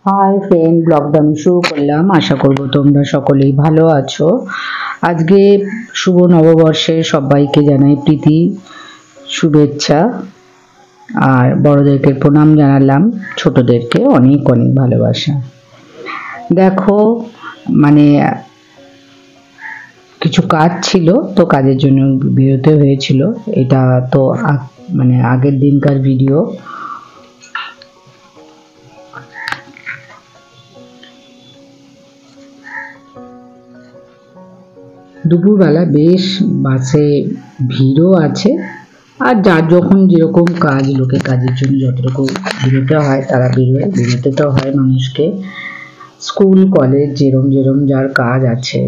Hi friend, ব্লগটা আমি শুরু করলাম। আশা করব তোমরা সকলেই ভালো আছো। আজকে শুভ নববর্ষে সবাইকে জানাই প্রীতি শুভেচ্ছা, আর বড়দেরকে প্রণাম জানালাম, ছোটদেরকে অনেক অনেক ভালোবাসা। দেখো, মানে কিছু কাজ ছিল, তো কাজের জন্য বেরোতে হয়েছিল। এটা তো মানে আগের দিনকার ভিডিও। দুপুরবেলা বেশ বাসে ভিড়ও আছে, আর যার যখন যেরকম কাজ, লোকে কাজের জন্য যতটুকু বেরোতে হয় তারা বেরোয়। বেরোতে তো হয় মানুষকে, স্কুল কলেজ যেরম যেরম যার কাজ আছে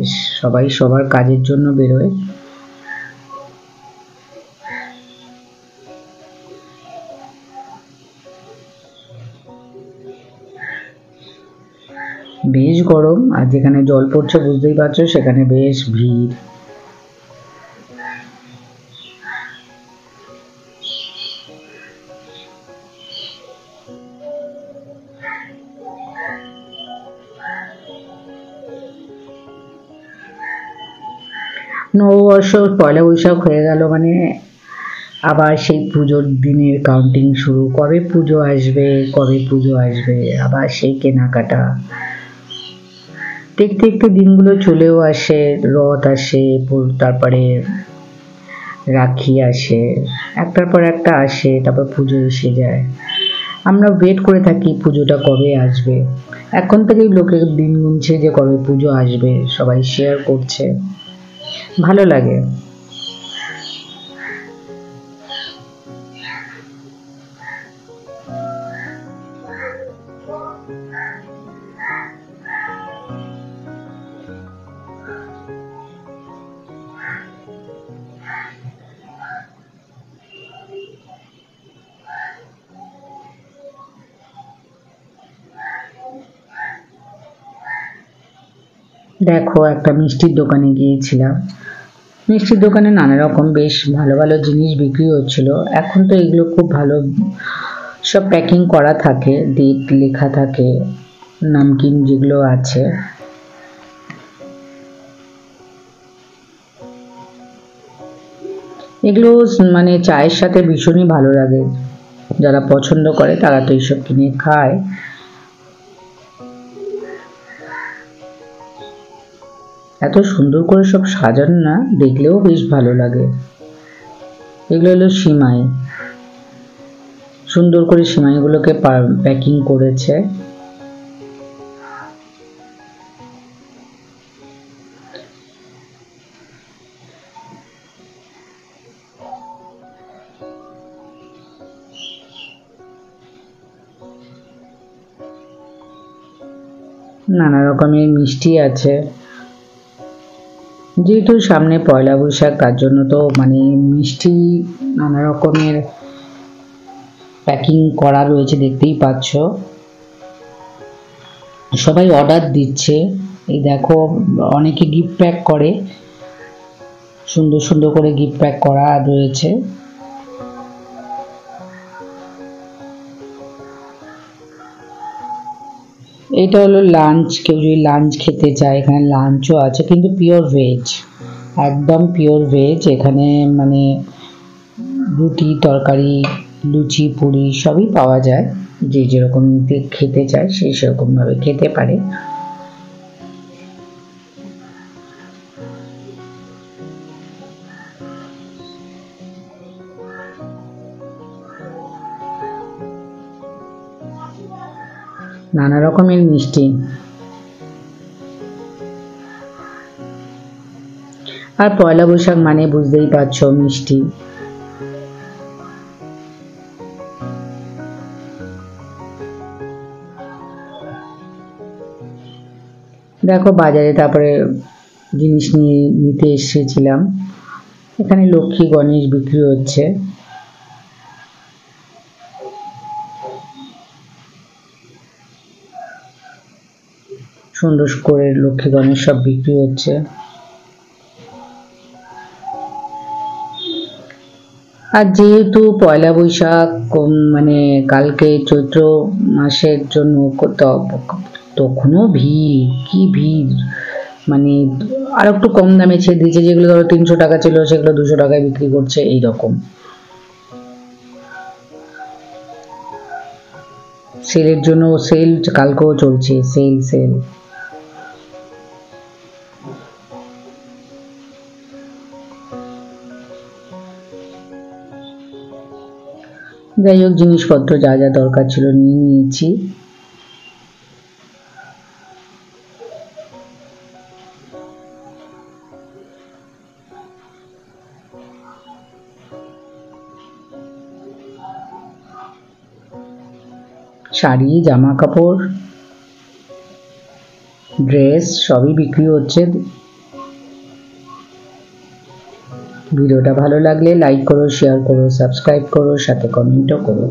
সবাই সবার কাজের জন্য বেরোয়। বেশ গরম, আর যেখানে জল পড়ছে বুঝতেই পারছো সেখানে বেশ ভিড়। নববর্ষ পয়লা বৈশাখ হয়ে গেল, মানে আবার সেই পুজোর দিনের কাউন্টিং শুরু। কবে পুজো আসবে, কবে পুজো আসবে, আবার সেই কেনাকাটা। দেখতে দেখতে দিনগুলো চলেও আসে, রথ আসে, তারপরে রাখি আসে, একটার পর একটা আসে, তারপর পুজো এসে যায়। আমরা ওয়েট করে থাকি পুজোটা কবে আসবে। এখন থেকেই লোকের দিন গুনছে যে কবে পুজো আসবে, সবাই শেয়ার করছে, ভালো লাগে। দেখো, একটা মিষ্টির দোকানে গিয়েছিলাম। মিষ্টির দোকানে নানা রকম বেশ ভালো ভালো জিনিস বিক্রি হচ্ছিল। এখন তো এগুলো খুব ভালো, সব প্যাকিং করা থাকে, ডেট লেখা থাকে, নামকিন যেগুলো আছে। এগুলো মানে চায়ের সাথে ভীষণই ভালো লাগে। যারা পছন্দ করে তারা তো এইসব কিনে খায়। এত সুন্দর করে সব সাজানো না, দেখলেও বেশ ভালো লাগে। এগুলো হলো সিমাই, সুন্দর করে সিমাইগুলোকে প্যাকিং করেছে। নানা রকমের মিষ্টি আছে। যেহেতু সামনে পয়লা বৈশাখ, তার জন্য তো মানে মিষ্টি নানা রকমের প্যাকিং করা রয়েছে, দেখতেই পাচ্ছ। সবাই অর্ডার দিচ্ছে। এই দেখো, অনেকে গিফট প্যাক করে, সুন্দর সুন্দর করে গিফট প্যাক করা রয়েছে। এটা হলো লাঞ্চ। কেউ যদি লাঞ্চ খেতে চায়, এখানে লাঞ্চও আছে, কিন্তু পিওর ভেজ, একদম পিওর ভেজ। এখানে মানে রুটি তরকারি, লুচি পুরি সবই পাওয়া যায়। যে যেরকম খেতে চায় সে সেরকম ভাবে খেতে পারে। নানা রকমের মিষ্টি। আর পয়লা বৈশাখ মানে বুঝতেই পারছো, মিষ্টি। দেখো, বাজারে তারপরে জিনিস নিতে এসেছিলাম। এখানে লক্ষ্মী গণেশ বিক্রি হচ্ছে। সুন্দর করে লক্ষ্মী গণেশ সব বিক্রি হচ্ছে। আর যেহেতু পয়লা বৈশাখ মানে কালকে চৈত্র মাসের জন্য তখনও ভিড়, কি ভিড়, মানে আর একটু কম দামে ছেড়ে দিয়েছে, যেগুলো ধরো 300 টাকা ছিল সেগুলো 200 টাকায় বিক্রি করছে এইরকম। সেলের জন্য সেল কালকেও চলছে, সেল সেল। যাই হোক, জিনিসপত্র যা যা দরকার ছিল নিয়ে নিয়েছি। শাড়ি, জামা কাপড়, ড্রেস সবই বিক্রি হচ্ছে। ভিডিওটা ভালো লাগলে লাইক করো, শেয়ার করো, সাবস্ক্রাইব করো, সাথে কমেন্টও করো।